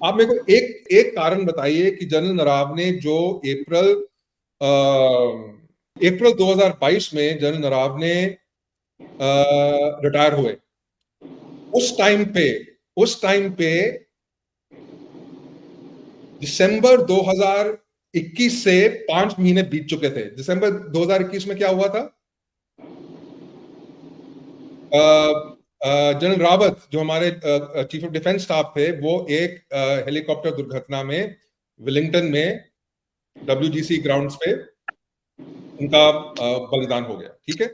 आप मेरे को एक एक कारण बताइए कि जनरल नरावने जो अप्रैल 2022 में जनरल नरावने रिटायर हुए, उस टाइम पे दिसंबर 2021 से 5 महीने बीत चुके थे। दिसंबर 2021 में क्या हुआ था? जनरल रावत जो हमारे चीफ ऑफ डिफेंस स्टाफ थे, वो एक हेलीकॉप्टर दुर्घटना में विलिंगटन में WGC ग्राउंड्स पे उनका बलिदान हो गया। ठीक है,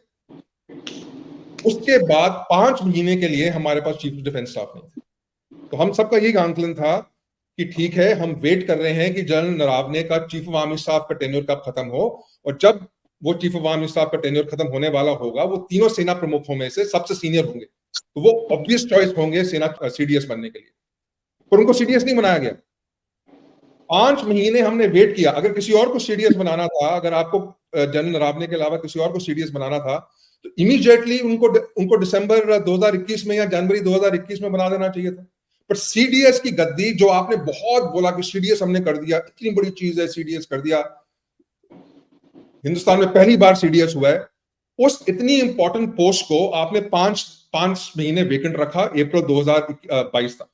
उसके बाद 5 महीने के लिए हमारे पास चीफ ऑफ डिफेंस स्टाफ नहीं थे। तो हम सबका यही आंकलन था कि ठीक है, हम वेट कर रहे हैं कि जनरल नरावने का चीफ ऑफ आर्मी स्टाफ का टेन्योर कब खत्म हो, और जब वो चीफ ऑफ आर्मी स्टाफ का टेन्योर खत्म होने वाला होगा, वो तीनों सेना प्रमुखों में से सबसे सीनियर होंगे, तो वो ऑब्वियस चॉइस होंगे सेना CDS बनने के लिए। पर उनको CDS नहीं बनाया गया। 5 महीने हमने वेट किया। अगर किसी और को CDS बनाना था, अगर आपको जनरल नरावने के अलावा किसी और को CDS बनाना था, तो इमीडिएटली उनको दिसंबर 2021 में या जनवरी 2021 में बना देना चाहिए था। पर CDS की गद्दी, जो आपने बहुत बोला कि CDS हमने कर दिया, इतनी बड़ी चीज है, CDS कर दिया, हिंदुस्तान में पहली बार CDS हुआ है, उस इतनी इंपॉर्टेंट पोस्ट को आपने 5 महीने वेकेंट रखा अप्रैल 2022 तक।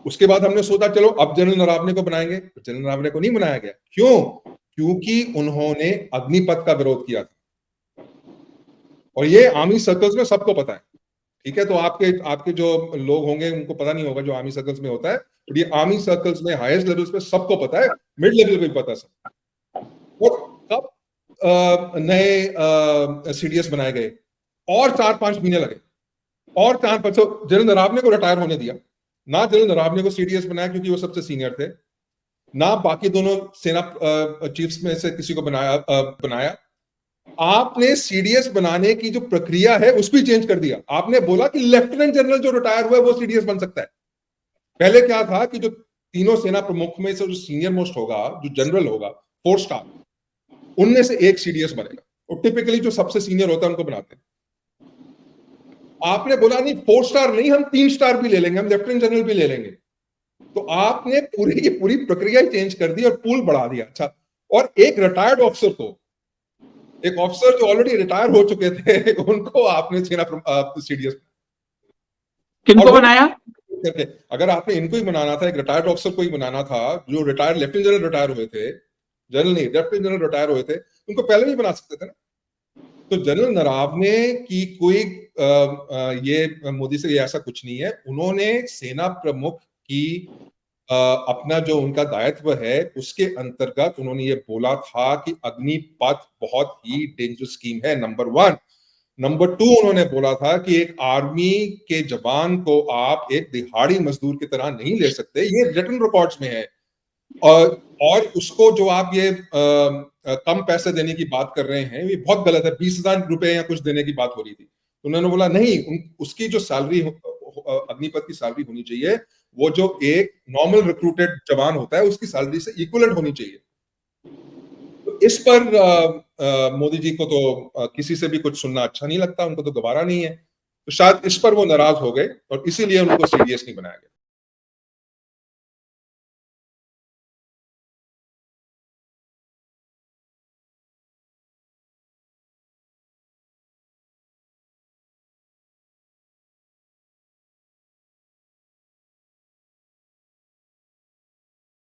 उसके बाद हमने सोचा चलो अब जनरल नरावने को बनाएंगे, तो जनरल नरावने को नहीं बनाया गया। क्यों? क्योंकि उन्होंने अग्निपथ का विरोध किया था, और ये आर्मी सर्कल्स में सबको पता है। ठीक है, तो आपके जो लोग होंगे उनको पता नहीं होगा जो आर्मी सर्कल्स में होता है, तो ये आर्मी सर्कल्स में हाईएस्ट लेवल्स पे सबको पता है, मिड लेवल पे भी पता है सब। और कब नए CDS बनाए गए, और 4-5 महीने लगे, और 4-5 जनरल नरावने को रिटायर होने दिया ना, जनरल नरावने को CDS बनाया क्योंकि वो सबसे सीनियर थे ना, बाकी दोनों सेना चीफ्स में से किसी को बनाया। आपने CDS बनाने की जो प्रक्रिया है उस भी चेंज कर दिया। आपने बोला कि लेफ्टिनेंट जनरल जो रिटायर हुआ है वो CDS बन सकता है। पहले क्या था कि जो तीनों सेना प्रमुख में से जो सीनियर मोस्ट होगा, जो जनरल होगा 4 स्टार, उनमें से एक CDS बनेगा, और टिपिकली जो सबसे सीनियर होता है उनको बनाते हैं। आपने बोला नहीं, 4 स्टार नहीं, हम 3 स्टार भी ले लेंगे, हम लेफ्टिनेंट जनरल भी ले लेंगे। तो आपने पूरी की पूरी प्रक्रिया चेंज कर दी और पूल बढ़ा दिया। अच्छा, और एक रिटायर्ड ऑफिसर को, एक ऑफिसर जो ऑलरेडी रिटायर हो चुके थे, उनको आपने सेना CDS किनको बनाया? अगर आपने इनको ही बनाना था, एक रिटायर्ड ऑफिसर को ही बनाना था, जो रिटायर्ड लेफ्टिनेंट जनरल रिटायर हुए थे, जनरल नहीं लेफ्टिनेंट जनरल रिटायर हुए थे, उनको पहले भी बना सकते थे ना। तो जनरल नरावने की कोई ये मोदी से ये ऐसा कुछ नहीं है। उन्होंने सेना प्रमुख की अपना जो उनका दायित्व है उसके अंतर्गत उन्होंने ये बोला था कि अग्निपथ बहुत ही डेंजरस स्कीम है, नंबर 1। नंबर 2, उन्होंने बोला था कि एक आर्मी के जवान को आप एक दिहाड़ी मजदूर की तरह नहीं ले सकते, ये रिटन रिकॉर्ड्स में है। और उसको जो आप ये कम पैसे देने की बात कर रहे हैं, ये बहुत गलत है। 20,000 रुपए या कुछ देने की बात हो रही थी। उन्होंने बोला नहीं, उसकी जो सैलरी अग्निपथ की सैलरी होनी चाहिए, वो जो एक नॉर्मल रिक्रूटेड जवान होता है उसकी सैलरी से इक्विवेलेंट होनी चाहिए। तो इस पर मोदी जी को तो किसी से भी कुछ सुनना अच्छा नहीं लगता, उनको तो गवारा नहीं है। तो शायद इस पर वो नाराज हो गए और इसीलिए उनको CDS नहीं बनाया गया।